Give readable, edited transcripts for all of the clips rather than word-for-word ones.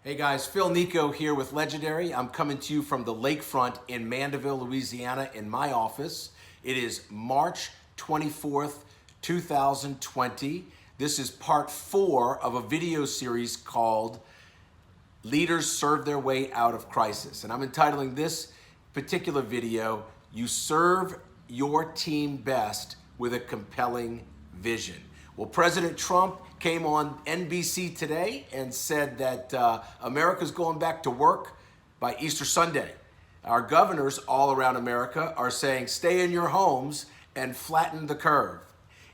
Hey guys, Phil Nicaud here with Legendary. I'm coming to you from the lakefront in Mandeville, Louisiana in my office. It is March 24th, 2020. This is part 4 of a video series called Leaders Serve Their Way Out of Crisis. And I'm entitling this particular video, You Serve Your Team Best with a Compelling Vision. Well, President Trump came on NBC today and said that America's going back to work by Easter Sunday. Our governors all around America are saying stay in your homes and flatten the curve.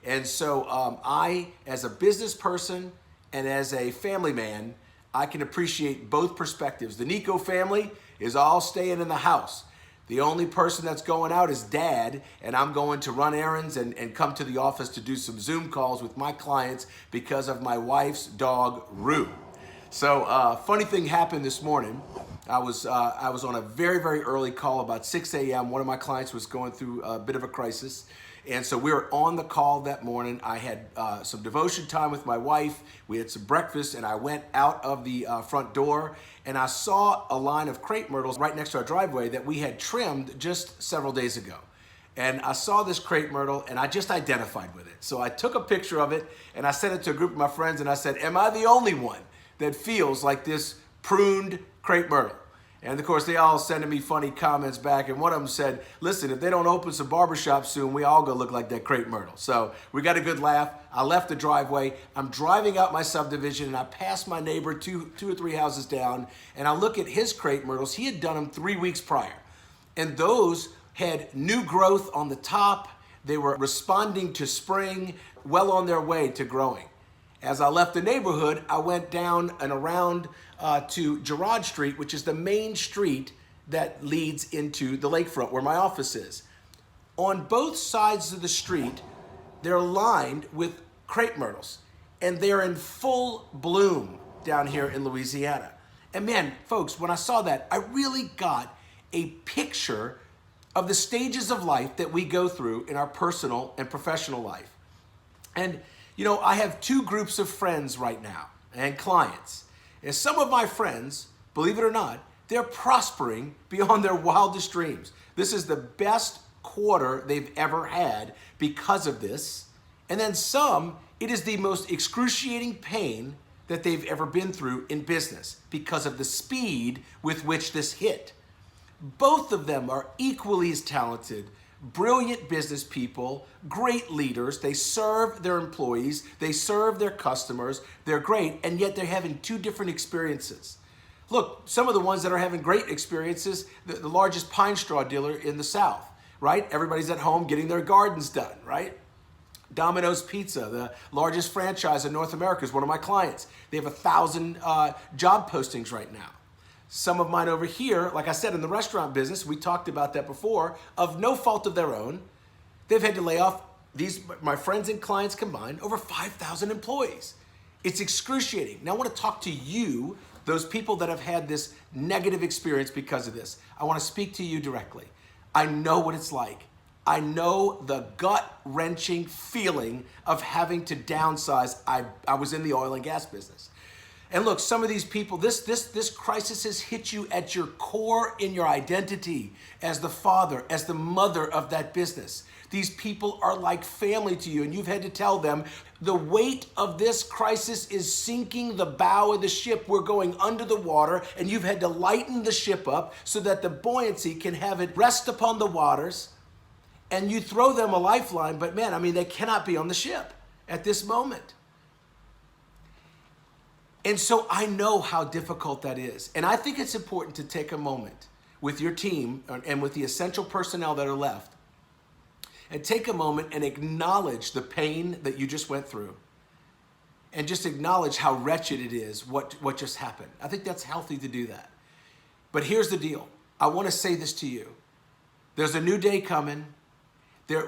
And so I, as a business person and as a family man, I can appreciate both perspectives. The Nicaud family is all staying in the house. The only person that's going out is Dad, and I'm going to run errands and come to the office to do some Zoom calls with my clients because of my wife's dog, Rue. So funny thing happened this morning. I was on a very, very early call, about 6 a.m. One of my clients was going through a bit of a crisis. And so we were on the call that morning. I had some devotion time with my wife. We had some breakfast, and I went out of the front door, and I saw a line of crepe myrtles right next to our driveway that we had trimmed just several days ago. And I saw this crepe myrtle, and I just identified with it. So I took a picture of it, and I sent it to a group of my friends, and I said, am I the only one that feels like this pruned crepe myrtle? And of course, they all sending me funny comments back. And one of them said, listen, if they don't open some barbershops soon, we all gonna look like that crepe myrtle. So we got a good laugh. I left the driveway. I'm driving out my subdivision, and I pass my neighbor two or three houses down, and I look at his crepe myrtles. He had done them 3 weeks prior. And those had new growth on the top. They were responding to spring, well on their way to growing. As I left the neighborhood, I went down and around to Girard Street, which is the main street that leads into the lakefront where my office is. On both sides of the street, they're lined with crepe myrtles, and they're in full bloom down here in Louisiana. And man, folks, when I saw that, I really got a picture of the stages of life that we go through in our personal and professional life. And you know, I have 2 groups of friends right now and clients. And some of my friends, believe it or not, they're prospering beyond their wildest dreams. This is the best quarter they've ever had because of this. And then some, it is the most excruciating pain that they've ever been through in business because of the speed with which this hit. Both of them are equally as talented, brilliant business people, great leaders. They serve their employees, they serve their customers, they're great, and yet they're having 2 different experiences. Look, some of the ones that are having great experiences, the largest pine straw dealer in the South, right? Everybody's at home getting their gardens done, right? Domino's Pizza, the largest franchise in North America, is one of my clients. They have 1,000 job postings right now. Some of mine over here, like I said, in the restaurant business, we talked about that before, of no fault of their own, they've had to lay off, my friends and clients combined, over 5,000 employees. It's excruciating. Now I want to talk to you, those people that have had this negative experience because of this. I want to speak to you directly. I know what it's like. I know the gut-wrenching feeling of having to downsize. I was in the oil and gas business. And look, some of these people, this crisis has hit you at your core in your identity as the father, as the mother of that business. These people are like family to you, and you've had to tell them the weight of this crisis is sinking the bow of the ship. We're going under the water, and you've had to lighten the ship up so that the buoyancy can have it rest upon the waters, and you throw them a lifeline, but man, I mean, they cannot be on the ship at this moment. And so I know how difficult that is. And I think it's important to take a moment with your team and with the essential personnel that are left and take a moment and acknowledge the pain that you just went through and just acknowledge how wretched it is what just happened. I think that's healthy to do that. But here's the deal. I want to say this to you. There's a new day coming.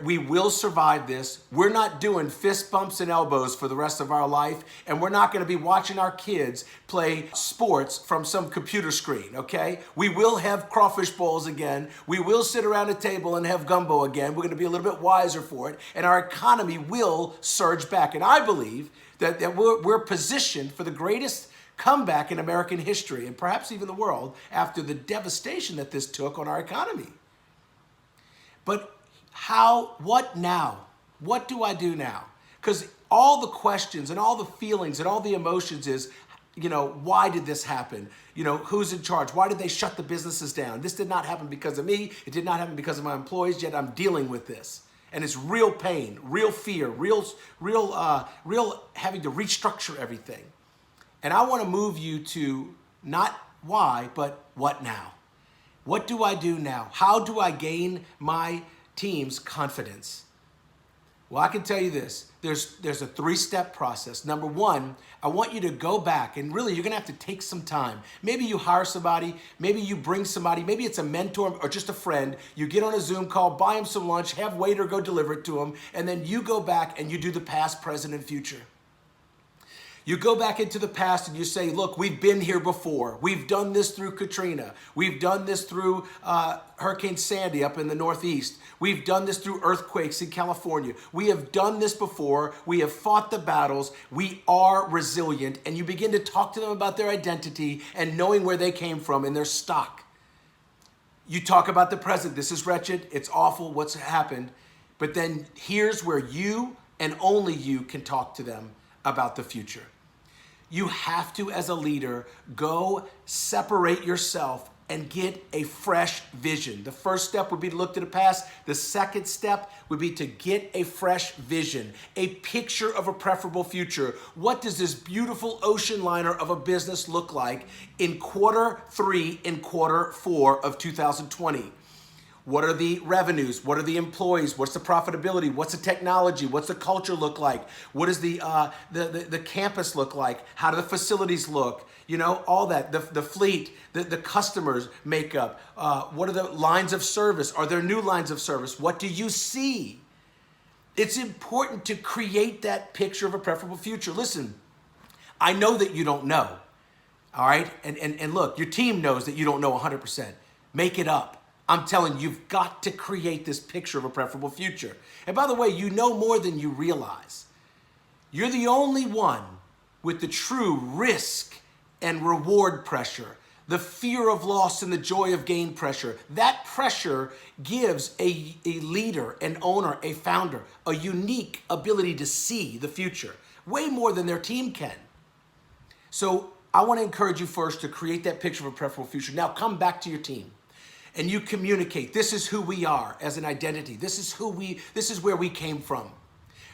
We will survive this. We're not doing fist bumps and elbows for the rest of our life, and we're not going to be watching our kids play sports from some computer screen, okay? We will have crawfish bowls again. We will sit around a table and have gumbo again. We're going to be a little bit wiser for it, and our economy will surge back. And I believe that we're positioned for the greatest comeback in American history and perhaps even the world after the devastation that this took on our economy. But what now? What do I do now? Because all the questions and all the feelings and all the emotions is, why did this happen? Who's in charge? Why did they shut the businesses down? This did not happen because of me. It did not happen because of my employees, yet I'm dealing with this. And it's real pain, real fear, real having to restructure everything. And I want to move you to not why, but what now? What do I do now? How do I gain my team's confidence? Well, I can tell you this. There's a 3-step process. Number one, I want you to go back, and really you're going to have to take some time. Maybe you hire somebody, maybe you bring somebody, maybe it's a mentor or just a friend. You get on a Zoom call, buy them some lunch, have waiter go deliver it to them, and then you go back and you do the past, present, and future. You go back into the past and you say, look, we've been here before. We've done this through Katrina. We've done this through Hurricane Sandy up in the Northeast. We've done this through earthquakes in California. We have done this before. We have fought the battles. We are resilient. And you begin to talk to them about their identity and knowing where they came from and their stock. You talk about the present. This is wretched. It's awful what's happened. But then here's where you and only you can talk to them about the future. You have to, as a leader, go separate yourself and get a fresh vision. The first step would be to look to the past. The second step would be to get a fresh vision, a picture of a preferable future. What does this beautiful ocean liner of a business look like in quarter 3 and quarter 4 of 2020? What are the revenues? What are the employees? What's the profitability? What's the technology? What's the culture look like? What does the campus look like? How do the facilities look? All that, the fleet, the customers makeup. What are the lines of service? Are there new lines of service? What do you see? It's important to create that picture of a preferable future. Listen, I know that you don't know, all right? And look, your team knows that you don't know 100%. Make it up. I'm telling you, you've got to create this picture of a preferable future. And by the way, you know more than you realize. You're the only one with the true risk and reward pressure, the fear of loss and the joy of gain pressure. That pressure gives a leader, an owner, a founder, a unique ability to see the future, way more than their team can. So I want to encourage you first to create that picture of a preferable future. Now come back to your team. And you communicate, this is who we are as an identity. This is where we came from.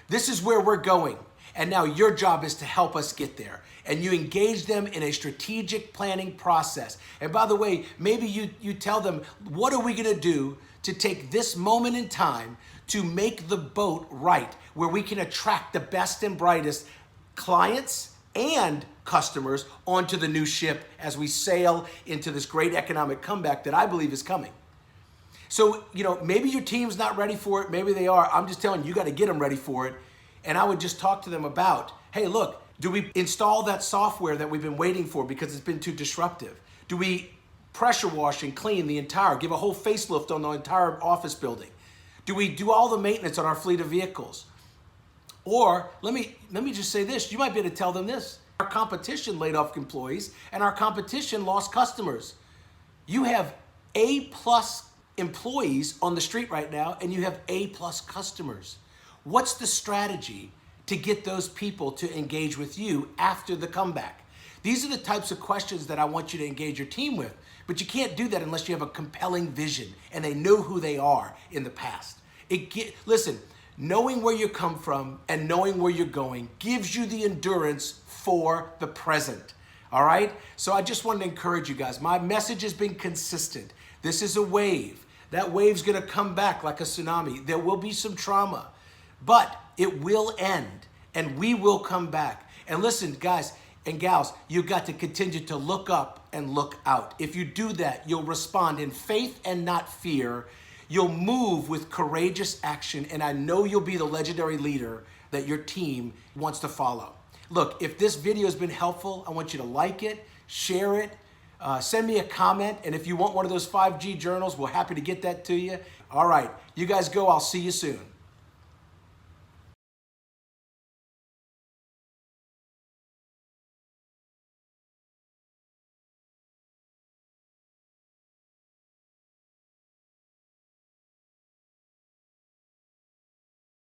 This is where we're going. And now your job is to help us get there. And you engage them in a strategic planning process. And by the way, maybe you tell them, what are we going to do to take this moment in time to make the boat right, where we can attract the best and brightest clients and customers onto the new ship as we sail into this great economic comeback that I believe is coming. So, maybe your team's not ready for it. Maybe they are. I'm just telling you got to get them ready for it. And I would just talk to them about, hey, look, do we install that software that we've been waiting for because it's been too disruptive? Do we pressure wash and clean give a whole facelift on the entire office building? Do we do all the maintenance on our fleet of vehicles? Or let me just say this. You might be able to tell them this. Our competition laid off employees and our competition lost customers. You have A+ employees on the street right now and you have A+ customers. What's the strategy to get those people to engage with you after the comeback? These are the types of questions that I want you to engage your team with, but you can't do that unless you have a compelling vision and they know who they are in the past. Listen, knowing where you come from and knowing where you're going gives you the endurance for the present. All right? So I just wanted to encourage you guys. My message has been consistent. This is a wave. That wave's going to come back like a tsunami. There will be some trauma, but it will end and we will come back. And listen, guys and gals, you've got to continue to look up and look out. If you do that, you'll respond in faith and not fear. You'll move with courageous action, and I know you'll be the legendary leader that your team wants to follow. Look, if this video has been helpful, I want you to like it, share it, send me a comment, and if you want one of those 5G journals, we're happy to get that to you. All right, you guys go. I'll see you soon.